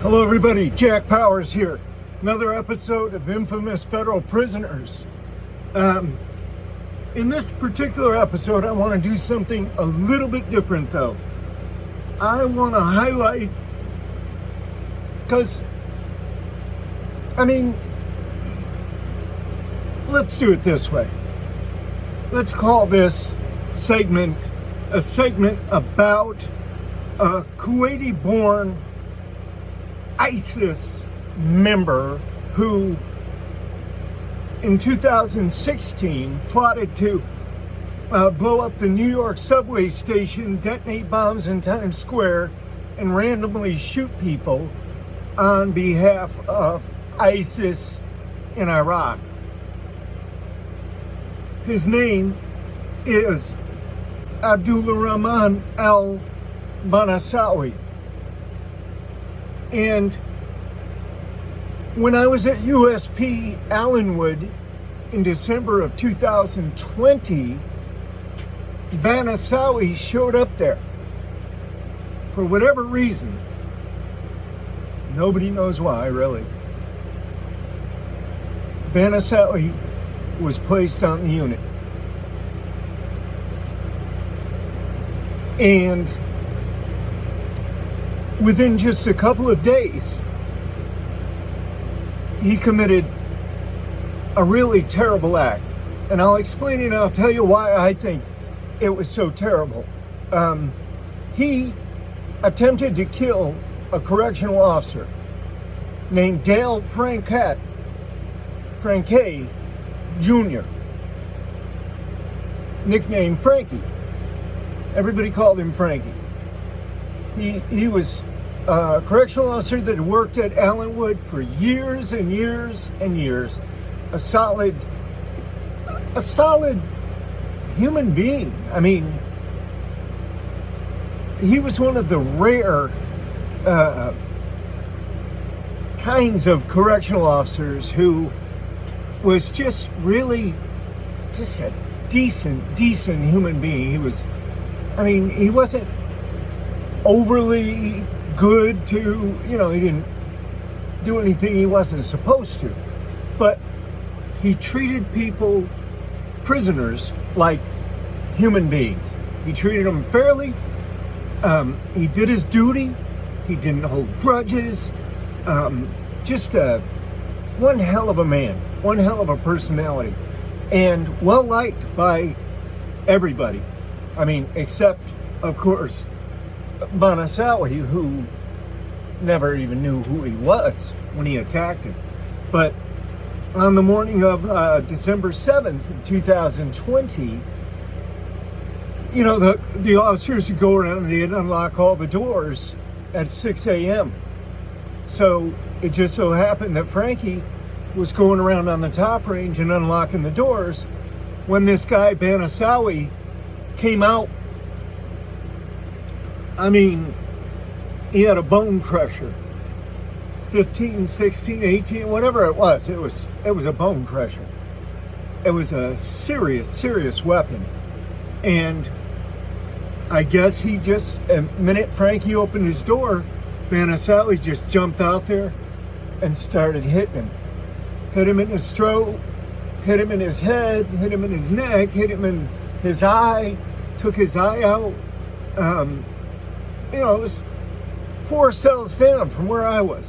Hello everybody, Jack Powers here. Another episode of Infamous Federal Prisoners. In this particular episode, I want to do something a little bit different though. I want to highlight, because, let's do it this way. Let's call this segment a segment about a Kuwaiti-born ISIS member who in 2016 plotted to blow up the New York subway station, detonate bombs in Times Square, and randomly shoot people on behalf of ISIS in Iraq. His name is Abdullah Rahman al-Banasawi. And when I was at USP Allenwood in December of 2020, Banasawi showed up there. For whatever reason, nobody knows why, really. Banasawi was placed on the unit. And within just a couple of days, he committed a really terrible act. And I'll explain it and I'll tell you why I think it was so terrible. He attempted to kill a correctional officer named Dale Franquet Jr., nicknamed Frankie. Everybody called him Frankie. He was a correctional officer that worked at Allenwood for years and years and years. A solid human being. I mean, he was one of the rare kinds of correctional officers who was just really just a decent human being. He wasn't overly good to, he didn't do anything he wasn't supposed to. But he treated prisoners, like human beings. He treated them fairly. He did his duty. He didn't hold grudges. Just one hell of a man, one hell of a personality, and well liked by everybody. Except, of course, Banasawi, who never even knew who he was when he attacked him. But on the morning of December 7th, 2020, the officers would go around and they'd unlock all the doors at 6 a.m. So it just so happened that Frankie was going around on the top range and unlocking the doors when this guy, Banasawi, came out. He had a bone crusher. 15, 16, 18, whatever it was a bone crusher. It was a serious weapon. And I guess the minute Frankie opened his door, Banasawi just jumped out there and started hitting him. Hit him in his throat, hit him in his head, hit him in his neck, hit him in his eye, took his eye out. It was 4 cells down from where I was.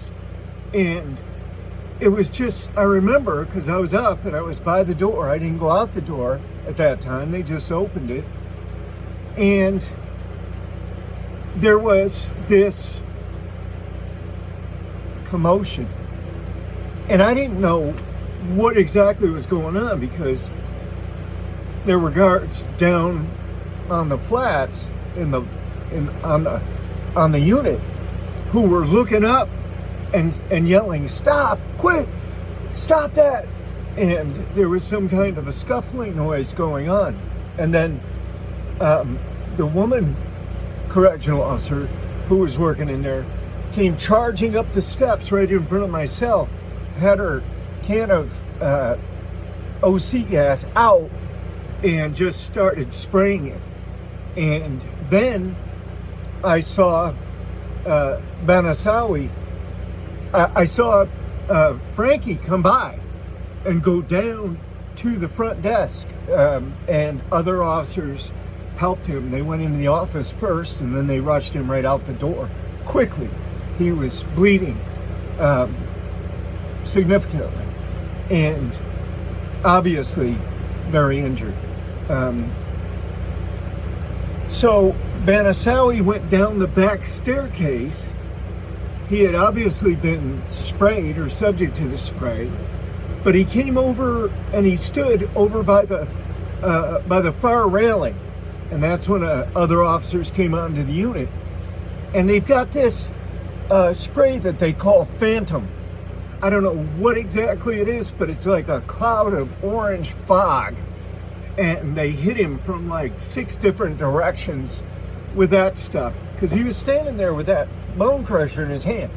And it was just, I remember, because I was up and I was by the door. I didn't go out the door at that time. They just opened it. And there was this commotion. And I didn't know what exactly was going on because there were guards down on the flats on the unit who were looking up and yelling, "Stop! Quit! Stop that!" And there was some kind of a scuffling noise going on. And then the woman correctional officer who was working in there came charging up the steps right in front of my cell, had her can of OC gas out, and just started spraying it. And then I saw Banasawi I saw Frankie come by and go down to the front desk, and other officers helped him. They went into the office first, and then they rushed him right out the door quickly. He was bleeding significantly and obviously very injured. So Banasawi went down the back staircase. He had obviously been sprayed or subject to the spray, but he came over and he stood over by the far railing, and that's when other officers came onto the unit, and they've got this spray that they call Phantom. I don't know what exactly it is, but it's like a cloud of orange fog, and they hit him from like 6 different directions with that stuff, because he was standing there with that bone crusher in his hand,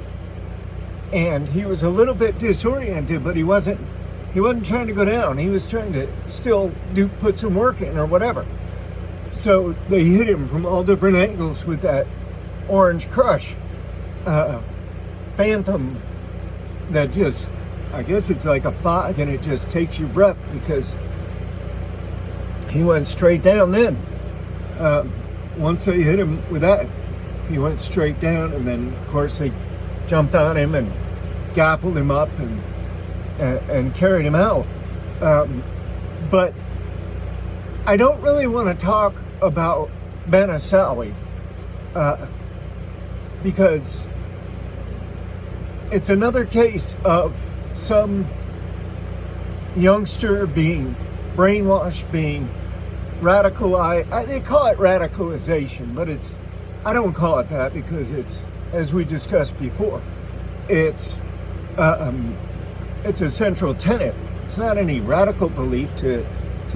and he was a little bit disoriented, but he wasn't trying to go down. He was trying to still put some work in or whatever. So they hit him from all different angles with that orange crush, Phantom, that just, I guess it's like a fog, and it just takes your breath, because he went straight down then. Once they hit him with that, he went straight down, and then of course they jumped on him and gaffled him up and carried him out. But I don't really want to talk about Banasawi because it's another case of some youngster being brainwashed, being radicalized. They call it radicalization, but I don't call it that, because it's, as we discussed before, it's a central tenet. It's not any radical belief to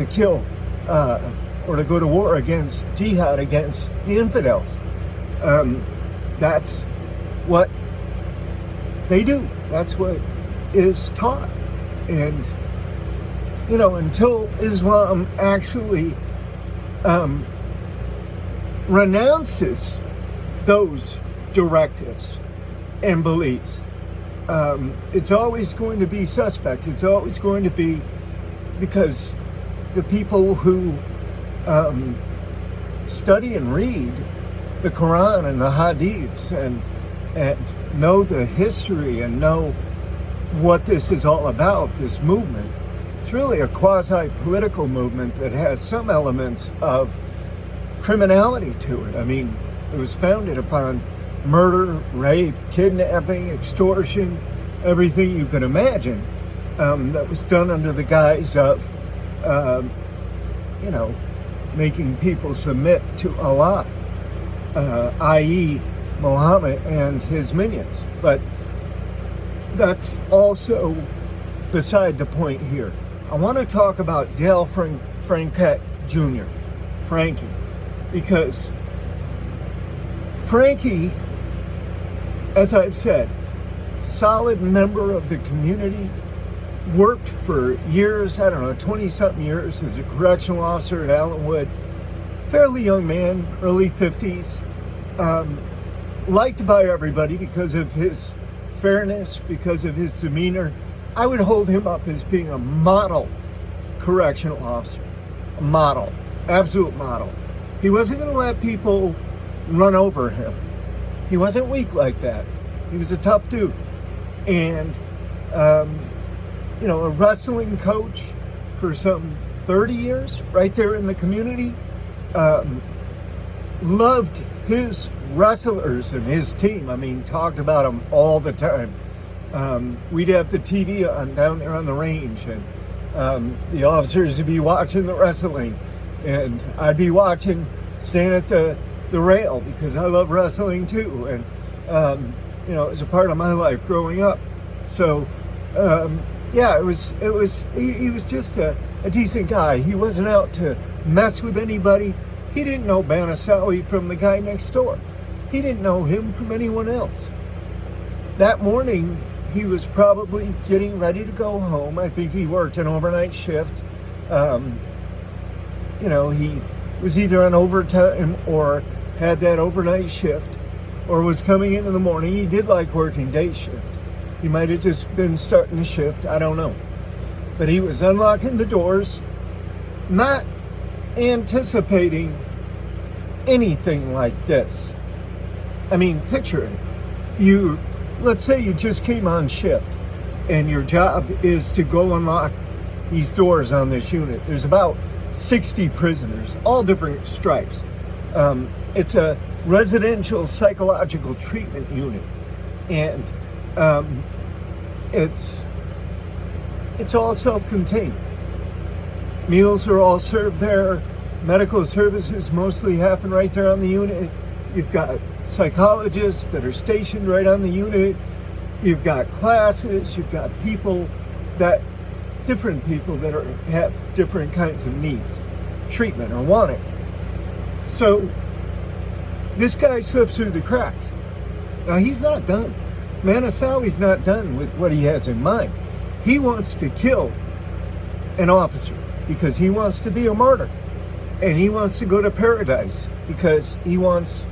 kill or to go to war against jihad, against the infidels. That's what they do. That's what is taught. And, until Islam actually renounces those directives and beliefs, it's always going to be suspect. It's always going to be, because the people who study and read the Quran and the Hadiths and know the history and know what this is all about, this movement, it's really a quasi-political movement that has some elements of criminality to it. I mean, it was founded upon murder, rape, kidnapping, extortion, everything you could imagine, that was done under the guise of, making people submit to Allah, i.e. Muhammad and his minions. But that's also beside the point here. I want to talk about Dale Franquet Jr., Frankie, because Frankie, as I've said, solid member of the community, worked for years, 20-something years as a correctional officer at Allenwood, fairly young man, early 50s, liked by everybody because of his fairness, because of his demeanor. I would hold him up as being a model correctional officer, a model, absolute model. He wasn't going to let people run over him. He wasn't weak like that. He was a tough dude. And, a wrestling coach for some 30 years right there in the community, loved his wrestlers and his team. I mean, talked about them all the time. We'd have the TV on down there on the range, and the officers would be watching the wrestling, and I'd be watching, staying at the rail, because I love wrestling too, and it was a part of my life growing up. So he was just a decent guy. He wasn't out to mess with anybody. He didn't know Banasawi from the guy next door. He didn't know him from anyone else. That morning, he was probably getting ready to go home. I think he worked an overnight shift. He was either on overtime or had that overnight shift, or was coming in the morning. He did like working day shift. He might have just been starting the shift. I don't know. But he was unlocking the doors, not anticipating anything like this. I mean, picture it. Let's say you just came on shift and your job is to go unlock these doors on this unit. There's about 60 prisoners, all different stripes. It's a residential psychological treatment unit, and it's all self-contained. Meals are all served there. Medical services mostly happen right there on the unit. You've got psychologists that are stationed right on the unit. You've got classes. You've got different people that have different kinds of needs, treatment, or want it. So this guy slips through the cracks. Now, he's not done. Manasawi's not done with what he has in mind. He wants to kill an officer because he wants to be a martyr. And he wants to go to paradise because he wants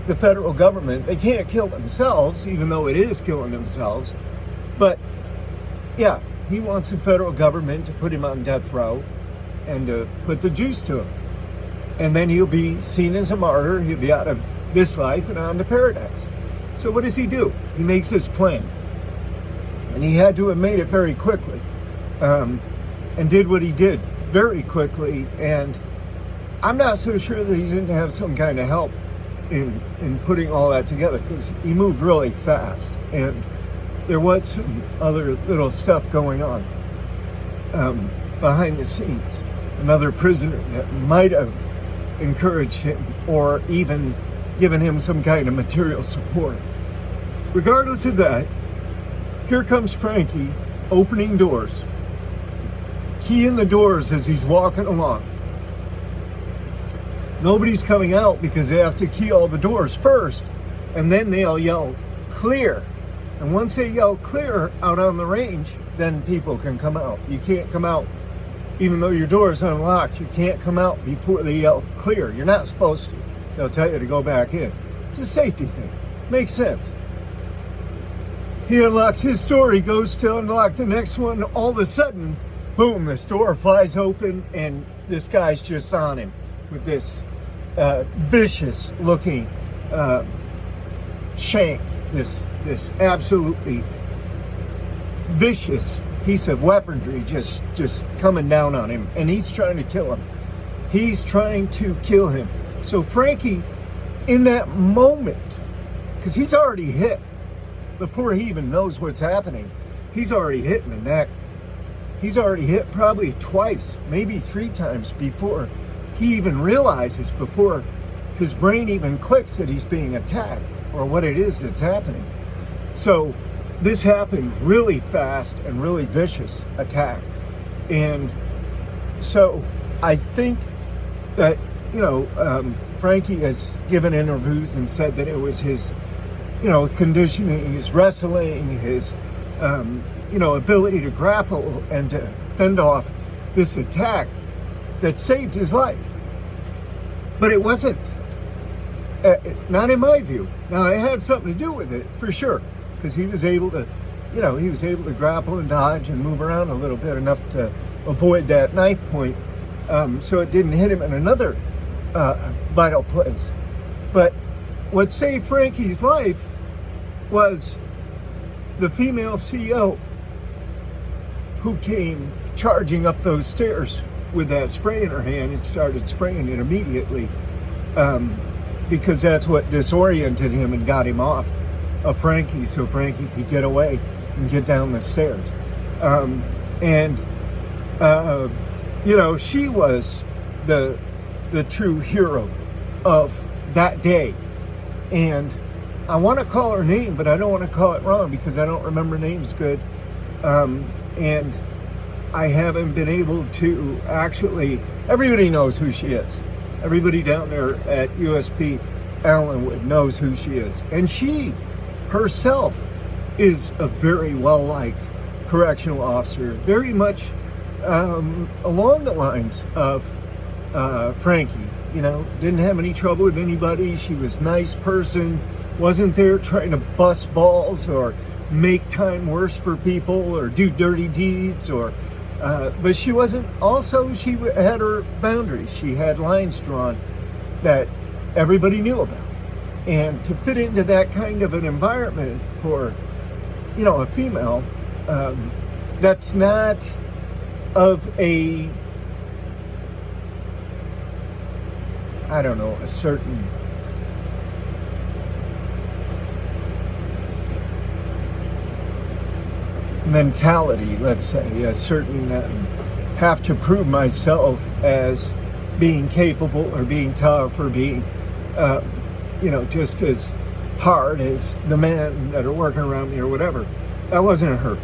the federal government. They can't kill themselves, even though it is killing themselves. But, yeah, he wants the federal government to put him on death row and to put the juice to him. And then he'll be seen as a martyr. He'll be out of this life and on to paradise. So what does he do? He makes this plan. And he had to have made it very quickly. And did what he did very quickly. And I'm not so sure that he didn't have some kind of help in putting all that together, because he moved really fast. And there was some other little stuff going on behind the scenes. Another prisoner that might have encouraged him or even given him some kind of material support. Regardless of that, here comes Frankie opening doors, keying the doors as he's walking along. Nobody's coming out because they have to key all the doors first, and then they'll yell, "Clear." And once they yell "clear" out on the range, then people can come out. You can't come out, even though your door is unlocked, you can't come out before they yell "clear." You're not supposed to. They'll tell you to go back in. It's a safety thing. Makes sense. He unlocks his door, he goes to unlock the next one. All of a sudden, boom, this door flies open, and this guy's just on him with this vicious looking shank, this absolutely vicious piece of weaponry just coming down on him, and he's trying to kill him. He's trying to kill him. So Frankie, in that moment, because he's already hit before he even knows what's happening, he's already hit in the neck. He's already hit probably twice, maybe 3 times before he even realizes, before his brain even clicks that he's being attacked or what it is that's happening. So this happened really fast and really vicious attack. And so I think that, Frankie has given interviews and said that it was his, conditioning, his wrestling, his, ability to grapple and to fend off this attack that saved his life. But it wasn't, not in my view. Now, it had something to do with it, for sure, because he was able to, grapple and dodge and move around a little bit, enough to avoid that knife point, so it didn't hit him in another vital place. But what saved Frankie's life was the female CO who came charging up those stairs with that spray in her hand and started spraying it immediately, because that's what disoriented him and got him off of Frankie, so Frankie could get away and get down the stairs. She was the true hero of that day. And I want to call her name, but I don't want to call it wrong because I don't remember names good. And I haven't been able to actually, everybody knows who she is. Everybody down there at USP Allenwood knows who she is. And she herself is a very well-liked correctional officer, very much along the lines of Frankie. Didn't have any trouble with anybody. She was a nice person, wasn't there trying to bust balls or make time worse for people or do dirty deeds, or but she wasn't. Also, she had her boundaries. She had lines drawn that everybody knew about. And to fit into that kind of an environment for, a female, that's not of a, a certain mentality, let's say, a certain have to prove myself as being capable or being tough or being, just as hard as the men that are working around me or whatever. That wasn't her.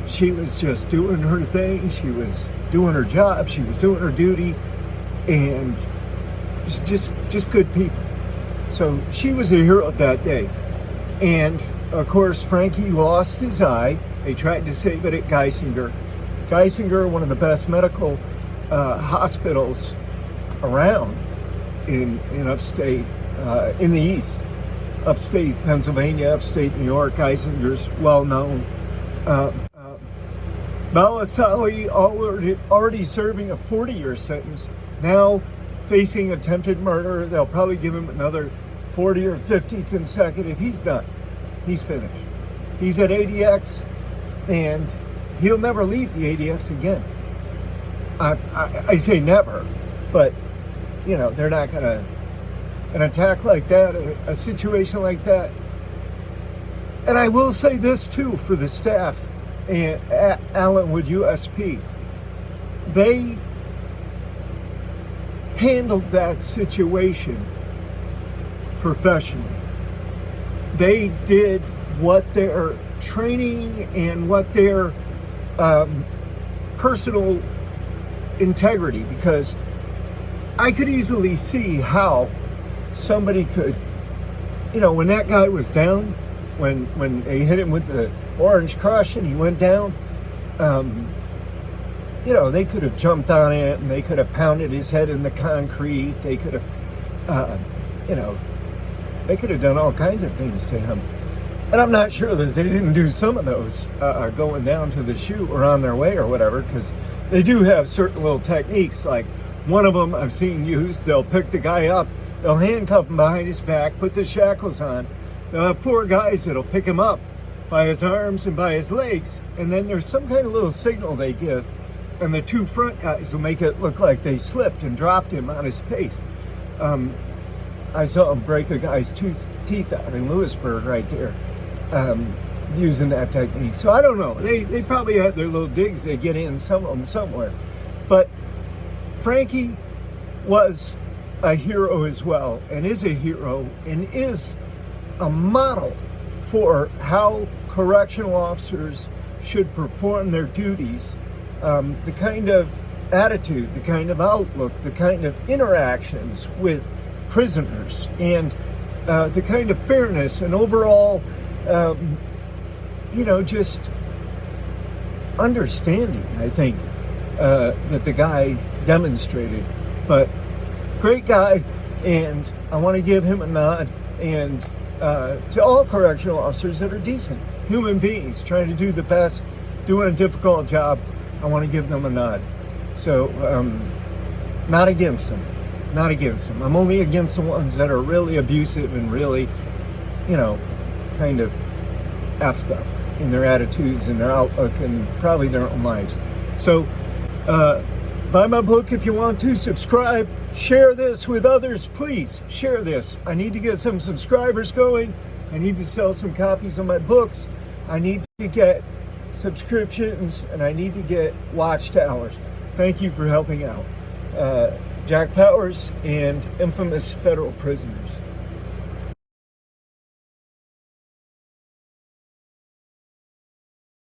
She was just doing her thing. She was doing her job. She was doing her duty, and just good people. So she was a hero that day. And of course, Frankie lost his eye. They tried to save it at Geisinger. Geisinger, one of the best medical hospitals around in upstate, in the east, upstate Pennsylvania, upstate New York. Geisinger's well known. Balasawi already serving a 40-year sentence, now facing attempted murder. They'll probably give him another 40 or 50 consecutive. He's done. He's finished. He's at ADX, and he'll never leave the ADX again. I say never, but they're not gonna, an attack like that, a situation like that. And I will say this too for the staff at Allenwood USP. They handled that situation professionally. They did what their training and what their personal integrity, because I could easily see how somebody could, when that guy was down, when they hit him with the orange crush and he went down, they could have jumped on it and they could have pounded his head in the concrete. They could have, they could have done all kinds of things to him. And I'm not sure that they didn't do some of those going down to the chute or on their way or whatever, because they do have certain little techniques. Like one of them I've seen used, they'll pick the guy up, they'll handcuff him behind his back, put the shackles on. They'll have 4 guys that'll pick him up by his arms and by his legs, and then there's some kind of little signal they give, and the 2 front guys will make it look like they slipped and dropped him on his face. I saw him break a guy's teeth out in Lewisburg right there, using that technique. So I don't know. They probably have their little digs they get in, some of them somewhere. But Frankie was a hero as well, and is a hero, and is a model for how correctional officers should perform their duties. The kind of attitude, the kind of outlook, the kind of interactions with prisoners, and the kind of fairness and overall, just understanding, I think, that the guy demonstrated. But great guy, and I want to give him a nod, and to all correctional officers that are decent human beings trying to do the best, doing a difficult job, I want to give them a nod. So not against them, not against them. I'm only against the ones that are really abusive and really, kind of effed up in their attitudes and their outlook and probably their own lives. So buy my book if you want to, subscribe, share this with others, please share this. I need to get some subscribers going. I need to sell some copies of my books. I need to get subscriptions, and I need to get watched hours. Thank you for helping out. Jack Powers and infamous federal prisoners.